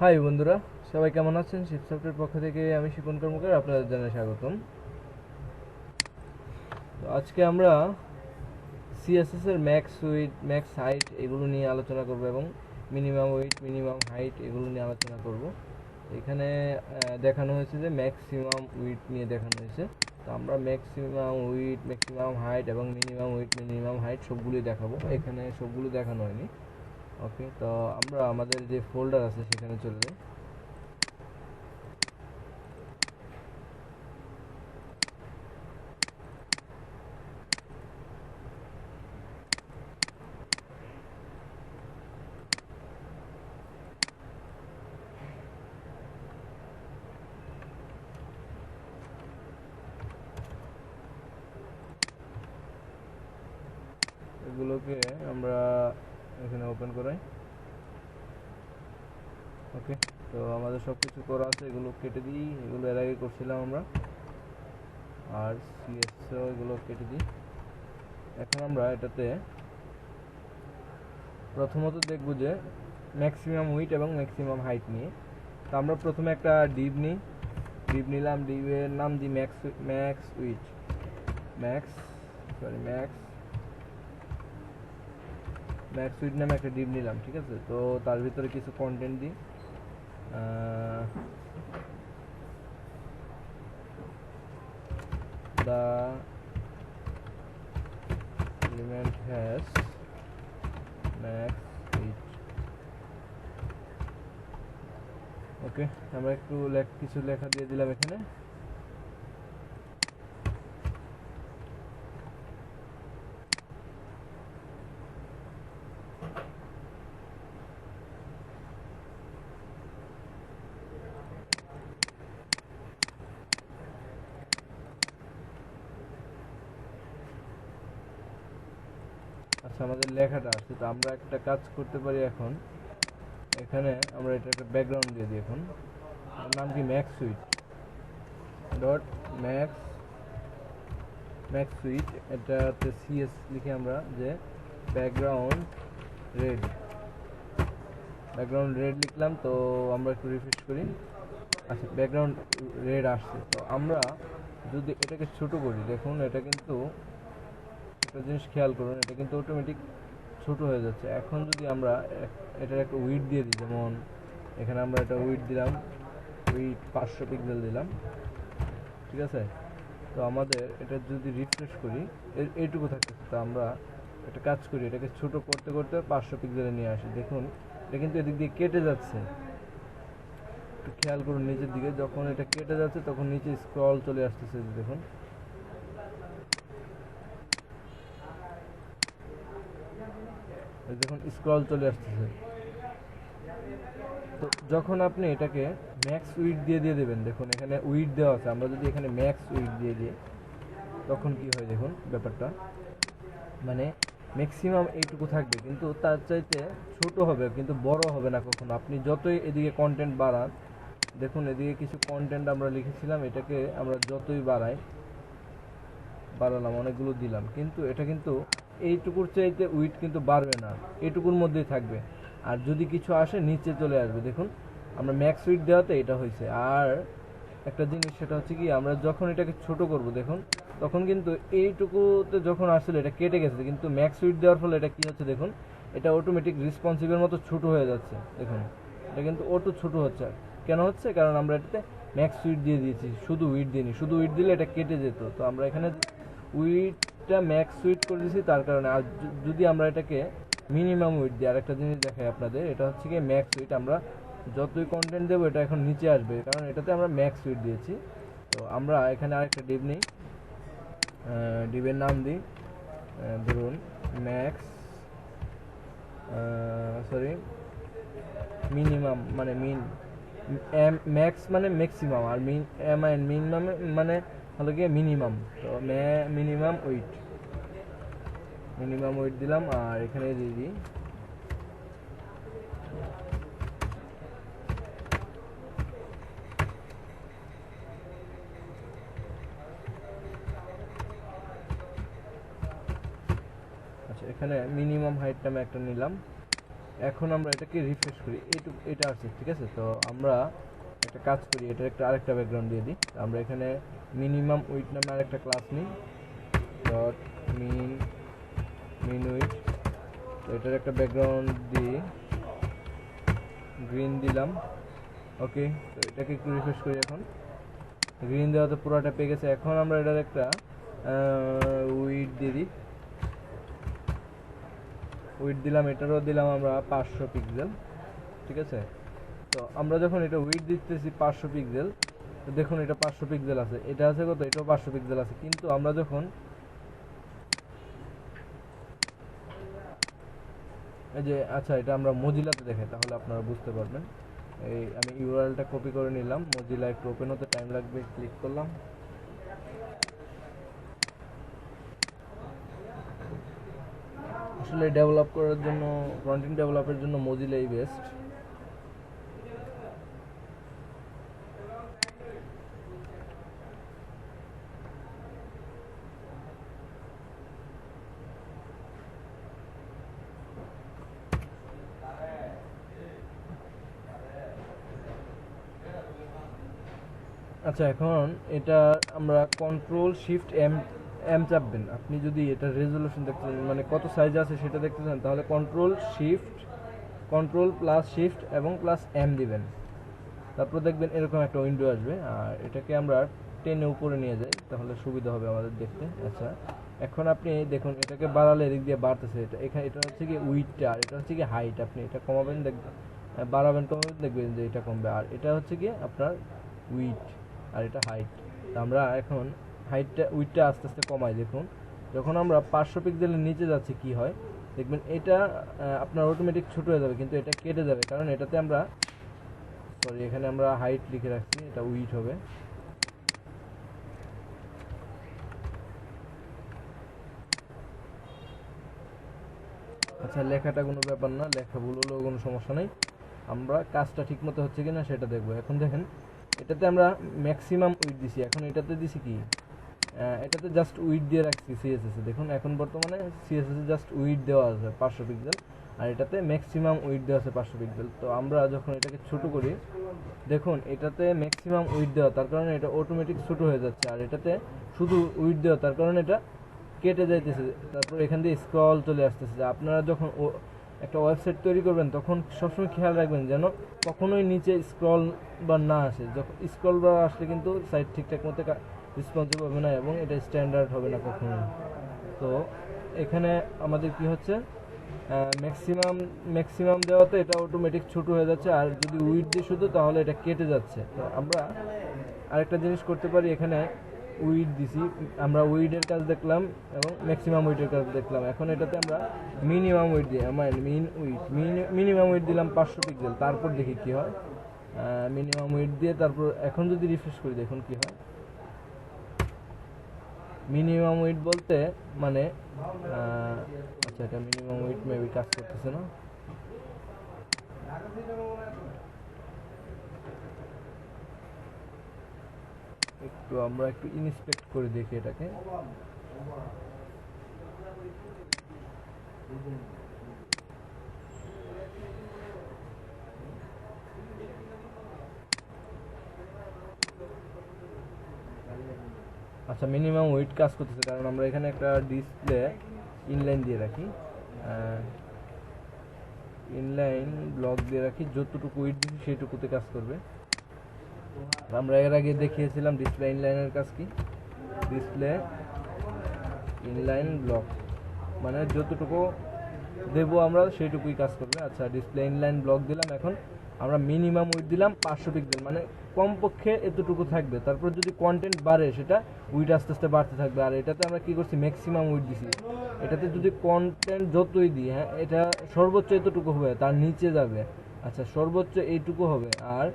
High বন্ধুরা, সবাই কেমন আছেন? শিপসফটের পক্ষ থেকে আমি শিপন কর্মকার আপনাদের জানাই স্বাগতম। তো আজকে আমরা সিএসএস এর ম্যাক্স উইডথ, ম্যাক্স হাইট এগুলো নিয়ে আলোচনা করব এবং মিনিমাম উইডথ, মিনিমাম হাইট এগুলো নিয়ে আলোচনা করব। এখানে দেখানো হয়েছে যে ম্যাক্সিমাম উইডথ নিয়ে দেখানো হয়েছে। তো আমরা ম্যাক্সিমাম উইডথ, ম্যাক্সিমাম হাইট এবং মিনিমাম উইডথ, মিনিমাম হাইট সবগুলোই দেখাবো। এখানে সবগুলো দেখানো হয়নি। ওকে, তো আমরা আমাদের যে ফোল্ডার আছে সেখানে চলে যাই। এগুলোকে আমরা এখানে ওপেন করাই। ওকে, তো আমাদের সব কিছু করা আছে, এগুলো কেটে দিই। এগুলো এর আগে করছিলাম আমরা, আর সিএসও এগুলো কেটে দিই। এখন আমরা এটাতে প্রথমত দেখব যে ম্যাক্সিমাম উইডথ এবং ম্যাক্সিমাম হাইট নিয়ে। তো আমরা প্রথমে একটা ডিভ নিলাম। ডিভের নাম দিই max max width max max max width নামে একটা ডিভ নিলাম, ঠিক আছে। তো তার ভিতরে কিছু কন্টেন্ট দিই। the element has max width. ওকে, আমরা একটু কিছু লেখা দিয়ে দিলাম এখানে। আচ্ছা, আমাদের লেখাটা আসছে। তো আমরা একটা কাজ করতে পারি এখন। এখানে আমরা এটা একটা ব্যাকগ্রাউন্ড দিয়ে দিই। এখন নাম কি max width dot max max width, এটাতে সিএস লিখে আমরা যে ব্যাকগ্রাউন্ড রেড লিখলাম। তো আমরা একটু রিফ্রেশ করি। আচ্ছা, ব্যাকগ্রাউন্ড রেড আসছে। তো আমরা যদি এটাকে ছোট করি, দেখুন এটা কিন্তু একটা জিনিস খেয়াল করুন, এটা কিন্তু অটোমেটিক ছোট হয়ে যাচ্ছে। এখন যদি আমরা এটার একটা উইডথ দিয়ে দিই, যেমন এখানে আমরা এটা উইডথ দিলাম, উইডথ 500 পিক্সেল দিলাম, ঠিক আছে। তো আমাদের এটা যদি রিফ্রেশ করি, এইটুকু থাকতেছে। তো আমরা একটা কাজ করি, এটাকে ছোট করতে করতে 500 পিক্সেলে নিয়ে আসি। দেখুন এটা কিন্তু এদিক দিয়ে কেটে যাচ্ছে। একটু খেয়াল করুন নিচের দিকে, যখন এটা কেটে যাচ্ছে তখন নিচে স্ক্রল চলে আসতেছে। দেখুন দেখুন স্ক্রল চলে আসতেছে। তো যখন আপনি এটাকে ম্যাক্স উইডথ দিয়ে দেবেন, দেখুন এখানে উইডথ দেওয়া আছে, আমরা যদি এখানে ম্যাক্স উইডথ দিয়ে দিই তখন কি হয় দেখুন ব্যাপারটা, মানে ম্যাক্সিমাম এইটুকু থাকবে, কিন্তু তার চাইতে ছোট হবে, কিন্তু বড় হবে না কখনো। আপনি যতই এদিকে কন্টেন্ট বাড়ান, দেখুন এদিকে কিছু কন্টেন্ট আমরা লিখেছিলাম, এটাকে আমরা যতই বাড়ালাম, অনেকগুলো দিলাম, কিন্তু এটা কিন্তু এইটুকুর চাইতে উইডথ কিন্তু বাড়বে না, এইটুকুর মধ্যেই থাকবে। আর যদি কিছু আসে নিচে চলে আসবে। দেখুন আমরা ম্যাক্স উইডথ দেওয়াতে এটা হয়েছে। আর একটা জিনিস, সেটা হচ্ছে কি, আমরা যখন এটাকে ছোট করব দেখুন, তখন কিন্তু এইটুকুতে যখন আসলে এটা কেটে গেছে, কিন্তু ম্যাক্স উইডথ দেওয়ার ফলে এটা কি হচ্ছে দেখুন, এটা অটোমেটিক রেসপন্সিভের মতো ছোট হয়ে যাচ্ছে। দেখুন এটা কিন্তু অটো ছোট হচ্ছে। কেন হচ্ছে? কারণ আমরা এটাতে ম্যাক্স উইডথ দিয়ে দিয়েছি, শুধু উইডথ দিইনি। শুধু উইডথ দিলে এটা কেটে যেত। তো আমরা এখানে উইডথটা ম্যাক্স উইডথ করে দিয়েছি তার কারণে। আর যদি আমরা এটাকে মিনিমাম উইডথ দিই, আরেকটা জিনিস দেখাই আপনাদের, এটা হচ্ছে কি ম্যাক্স উইডথ। আমরা যতই কন্টেন্ট দেবো এটা এখন নিচে আসবে, কারণ এটাতে আমরা ম্যাক্স উইডথ দিয়েছি। তো আমরা এখানে আরেকটা ডিভ নিই, ডিভের নাম দিই ধরুন ম্যাক্স মিনিমাম, মানে ম্যাক্স মানে ম্যাক্সিমাম, আর মিনিমাম মানে হলো গিয়ে মিনিমাম। তো মিনিমাম উইডথ দিলাম, আর এখানে দিয়ে দিই এখানে মিনিমাম হাইট নামে একটা নিলাম। এখন আমরা এটাকে রিফ্রেশ করি, এটা আসছে, ঠিক আছে। তো আমরা একটা কাজ করি, এটার আরেকটা ব্যাকগ্রাউন্ড দিয়ে দিই। আমরা এখানে মিনিমাম উইথ নামে আরেকটা ক্লাস নিই, ডট মিন উইথ। তো এটার একটা ব্যাকগ্রাউন্ড দিয়ে গ্রিন দিলাম, ওকে। তো এটাকে একটু রিফ্রেশ করি, এখন গ্রিন দেওয়াতে পুরোটা পেয়ে গেছে। এখন আমরা এটার একটা উইথ দিয়ে দিই, উইথ দিলাম, এটারও দিলাম আমরা 500 পিক্সেল, ঠিক আছে। তো আমরা যখন এটা উইথ দিতেছি 500 পিক্সেল, তো দেখুন এটা 500 পিক্সেল আছে, এটা আছে কত, এটাও 500 পিক্সেল আছে। কিন্তু আমরা যখন এই যে, আচ্ছা এটা আমরা মজিলাতে দেখাই, তাহলে আপনারা বুঝতে পারবেন। এই আমি ইউআরএলটা কপি করে নিলাম, মজিলা একটু ওপেন হতে টাইম লাগবে, ক্লিক করলাম। আসলে ডেভেলপ করার জন্য, ফ্রন্ট এন্ড ডেভেলপের জন্য মজিলাই বেস্ট। আচ্ছা এখন এটা আমরা কন্ট্রোল শিফট এম এম চাপবেন। আপনি যদি এটা রেজলিউশন দেখতে চান, মানে কত সাইজ আছে সেটা দেখতে চান, তাহলে কন্ট্রোল প্লাস শিফট এবং প্লাস এম দিবেন। তারপর দেখবেন এরকম একটা উইন্ডো আসবে। আর এটাকে আমরা টেনে উপরে নিয়ে যাই, তাহলে সুবিধা হবে আমাদের দেখতে। আচ্ছা এখন আপনি দেখুন এটাকে বাড়ালে এদিক দিয়ে বাড়তেছে, এটা হচ্ছে কি উইডটা, আর এটা হচ্ছে কি হাইট। আপনি এটা কমাবেন, দেখবেন বাড়াবেন, কমাবেন, দেখবেন যে এটা কমবে। আর এটা হচ্ছে কি আপনার উইড, আর এটা হাইট। আমরা এখন উইডটা আস্তে আস্তে কমাই। দেখুন যখন আমরা 500 পিক্সেলের নিচে যাচ্ছি কি হয়, দেখবেন এটা আপনার অটোমেটিক ছোট হয়ে যাবে, কিন্তু এটা কেটে যাবে, কারণ এটাতে আমরা এখানে আমরা হাইট লিখে রাখছি, এটা উইড হবে। আচ্ছা লেখাটা কোনো ব্যাপার না, লেখা ভুল হলেও কোনো সমস্যা নেই, আমরা কাজটা ঠিক মতো হচ্ছে কিনা সেটা দেখবো। এখন দেখেন এটাতে আমরা ম্যাক্সিমাম উইড দিছি, এখন এটাতে দিছি কি, এটাতে জাস্ট উইড দিয়ে রাখছি সিএসএস এ। দেখুন এখন বর্তমানে সিএসএস এ জাস্ট উইড দেওয়া আছে 500 পিক্সেল, আর এটাতে ম্যাক্সিমাম উইড দেওয়া আছে 500 পিক্সেল। তো আমরা যখন এটাকে ছোট করি, দেখুন এটাতে ম্যাক্সিমাম উইড দেওয়া, তার কারণে এটা অটোমেটিক ছোট হয়ে যাচ্ছে। আর এটাতে শুধু উইড দেওয়া, তার কারণে এটা কেটে যাইতেছে। তারপর এখান দিয়ে স্ক্রল চলে আসতেছে। আপনারা যখন একটা ওয়েবসাইট তৈরি করবেন তখন সবসময় খেয়াল রাখবেন যেন কখনোই নিচে স্ক্রল বার না আসে। যখন স্ক্রল বার আসলে কিন্তু সাইট ঠিকঠাক মতো রেসপন্সিভ হবে না এবং এটা স্ট্যান্ডার্ড হবে না কখনোই। তো এখানে আমাদের কি হচ্ছে, ম্যাক্সিমাম দেওয়াতে এটা অটোমেটিক ছোট হয়ে যাচ্ছে, আর যদি উইড দিয়ে শুধু তাহলে এটা কেটে যাচ্ছে। তো আমরা আরেকটা জিনিস করতে পারি, এখানে উইড দিছি, আমরা উইডের কাজ দেখলাম এবং ম্যাক্সিমাম উইডের কাজ দেখলাম। এখন এটাতে আমরা মিনিমাম উইড দিই, মিনিমাম উইড দিলাম 500 পিক্সেল। তারপর দেখি কি হয়, মিনিমাম উইড দিয়ে তারপর এখন যদি রিফ্রেশ করি দেখুন কি হয়। মিনিমাম উইড বলতে মানে আচ্ছা এটা মিনিমাম উইড মেবি কাজ করতেছে না। আমরা একটু ইন্সপেক্ট করে দেখি এটাকে। আচ্ছা মিনিমাম ওয়েট কাজ করতেছে, কারণ আমরা এখানে একটা ডিসপ্লে ইনলাইন দিয়ে রাখি, ইনলাইন ব্লক দিয়ে রাখি, যতটুকু ওয়েট দিচ্ছি সেইটুকুতে কাজ করবে। আমরা এর আগে দেখিয়েছিলাম ডিসপ্লে ইনলাইনের কাজ কি, ডিসপ্লে ইনলাইন ব্লক মানে যতটুকু দেবো আমরা সেইটুকুই কাজ করবে। আচ্ছা ডিসপ্লে ইনলাইন ব্লক দিলাম, এখন আমরা মিনিমাম উইড দিলাম 500 পিক্সেল, মানে কমপক্ষে এতটুকু থাকবে। তারপর যদি কন্টেন্ট বাড়ে সেটা উইড আস্তে আস্তে বাড়তে থাকবে। আর এটাতে আমরা কি করছি, ম্যাক্সিমাম উইড দিছি। এটাতে যদি কন্টেন্ট যতই দিই, হ্যাঁ এটা সর্বোচ্চ এতটুকু হবে, তার নিচে যাবে। আচ্ছা সর্বোচ্চ এইটুকু হবে, আর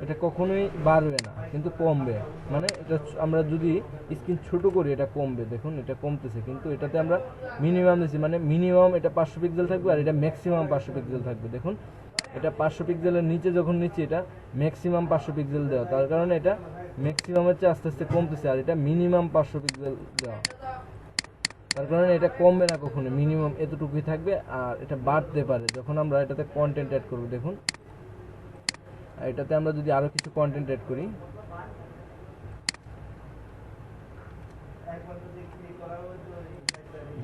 এটা কখনোই বাড়বে না কিন্তু কমবে। মানে এটা আমরা যদি স্ক্রিন ছোট করি এটা কমবে, দেখুন এটা কমতেছে, কিন্তু এটাতে আমরা মিনিমাম দিচ্ছি, মানে মিনিমাম এটা 500 পিক্সেল থাকবে, আর এটা ম্যাক্সিমাম 500 পিক্সেল থাকবে। দেখুন এটা 500 পিক্সেলের নিচে যখন নিচ্ছি এটা ম্যাক্সিমাম 500 পিক্সেল দেওয়া, তার কারণে এটা ম্যাক্সিমাম হচ্ছে আস্তে আস্তে কমতেছে, আর এটা মিনিমাম 500 পিক্সেল দেওয়া। তার কারণে এটা কমবে না কখনো, মিনিমাম এতটুকুই থাকবে। আর এটা বাড়তে পারে যখন আমরা এটাতে কন্টেন্ট অ্যাড করব। দেখুন এটাতে আমরা যদি আরো কিছু কন্টেন্ট অ্যাড করি,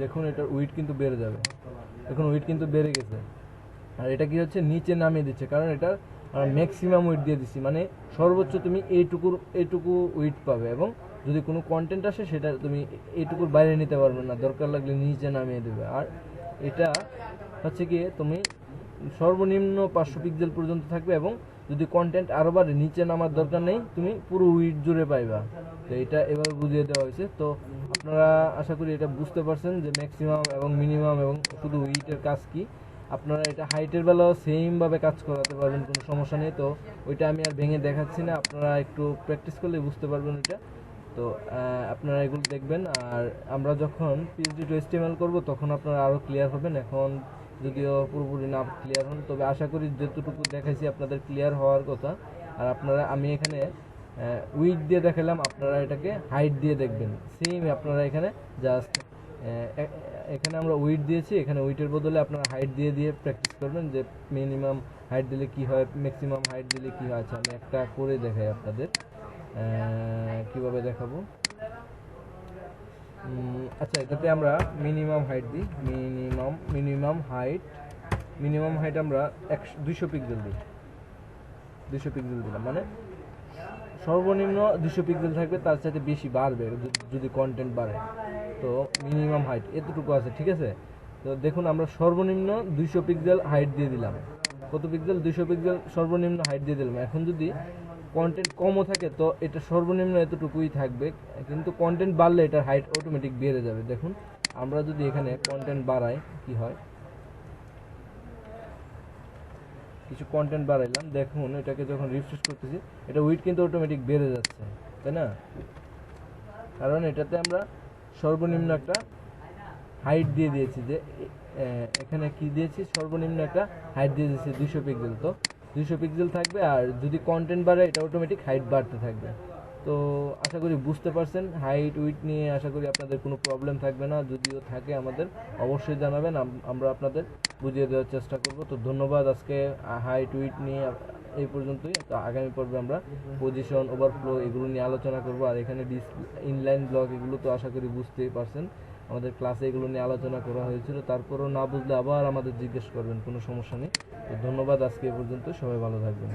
দেখুন এটার উইড কিন্তু বেড়ে যাবে। দেখুন উইড কিন্তু বেড়ে গেছে। আর এটা কি হচ্ছে, নিচে নামিয়ে দিচ্ছে, কারণ এটার ম্যাক্সিমাম উইড দিয়ে দিচ্ছি, মানে সর্বোচ্চ তুমি এইটুকু উইড পাবে। এবং যদি কোনো কন্টেন্ট আসে সেটা তুমি এইটুকুর বাইরে নিতে পারবে না, দরকার লাগলে নিচে নামিয়ে দেবে। আর এটা হচ্ছে কি, তুমি সর্বনিম্ন 500 পিক্সেল পর্যন্ত থাকবে, এবং যদি কন্টেন্ট আরও বাড়ে নিচে নামার দরকার নেই, তুমি পুরো উইড জুড়ে পাইবা। তো এটা এভাবে বুঝিয়ে দেওয়া হয়েছে। তো আপনারা আশা করি এটা বুঝতে পারছেন যে ম্যাক্সিমাম এবং মিনিমাম এবং শুধু উইডের কাজ কি। আপনারা এটা হাইটের বেলাও সেমভাবে কাজ করাতে পারবেন, কোনো সমস্যা নেই। তো ওইটা আমি আর ভেঙে দেখাচ্ছি না, আপনারা একটু প্র্যাকটিস করলে বুঝতে পারবেন এটা। তো আপনারা এগুলো দেখবেন। আর আমরা যখন PHP টু HTML করব তখন আপনারা আরও ক্লিয়ার হবেন। এখন যদিও পুরোপুরি না ক্লিয়ার হন, তবে আশা করি যতটুকু দেখাইছি আপনাদের ক্লিয়ার হওয়ার কথা। আর আপনারা, আমি এখানে উইড দিয়ে দেখালাম, আপনারা এটাকে হাইট দিয়ে দেখবেন। সেম আপনারা এখানে জাস্ট এখানে আমরা উইড দিয়েছি, এখানে উইডের বদলে আপনারা হাইট দিয়ে দিয়ে প্র্যাকটিস করবেন যে মিনিমাম হাইট দিলে কি হয়, ম্যাক্সিমাম হাইট দিলে কি হয়। আচ্ছা আমি একটা করে দেখাই আপনাদের, কিভাবে দেখাবো। আচ্ছা এটাতে আমরা মিনিমাম হাইট দিই, মিনিমাম হাইট আমরা 200 পিক্সেল দিই। 200 পিক্সেল দিলাম, মানে সর্বনিম্ন 200 পিক্সেল থাকবে, তার সাথে বেশি বাড়বে যদি কন্টেন্ট বাড়ে। তো মিনিমাম হাইট এতটুকু আছে, ঠিক আছে। তো দেখুন আমরা সর্বনিম্ন 200 পিক্সেল হাইট দিয়ে দিলাম। কত পিক্সেল? 200 পিক্সেল সর্বনিম্ন হাইট দিয়ে দিলাম। এখন যদি কন্টেন্ট কমও থাকে তো এটা সর্বনিম্ন এতটুকুই থাকবে, কিন্তু কন্টেন্ট বাড়লে এটার হাইট অটোমেটিক বেড়ে যাবে। দেখুন আমরা যদি এখানে কন্টেন্ট বাড়াই কি হয়, কিছু কন্টেন্ট বাড়াইলাম, দেখুন এটাকে যখন রিফ্রেশ করতেছি এটা উইড কিন্তু অটোমেটিক বেড়ে যাচ্ছে, তাই না? কারণ এটাতে আমরা সর্বনিম্ন একটা হাইট দিয়ে দিয়েছি, যে এখানে কি দিয়েছি, সর্বনিম্ন একটা হাইট দিয়ে দিয়েছি 200 পিক্সেল। তো 200 পিক্সেল থাকবে, আর যদি কন্টেন্ট বাড়ে এটা অটোমেটিক হাইট বাড়তে থাকবে। তো আশা করি বুঝতে পারছেন। হাইট উইড নিয়ে আশা করি আপনাদের কোনো প্রবলেম থাকবে না, যদিও থাকে আমাদের অবশ্যই জানাবেন, আমরা আপনাদের বুঝিয়ে দেওয়ার চেষ্টা করব। তো ধন্যবাদ। আজকে হাইট উইড নিয়ে এই পর্যন্তই। তো আগামী পর্বে আমরা পজিশন, ওভারফ্লো এগুলো নিয়ে আলোচনা করব। আর এখানে ইনলাইন ব্লক এগুলো তো আশা করি বুঝতেই পারছেন, আমাদের ক্লাসে এগুলো নিয়ে আলোচনা করা হয়েছিল। তারপরেও না বুঝলে আবার আমাদের জিজ্ঞেস করবেন, কোনো সমস্যা নেই। তো ধন্যবাদ। আজকে এ পর্যন্ত, সবাই ভালো থাকবেন।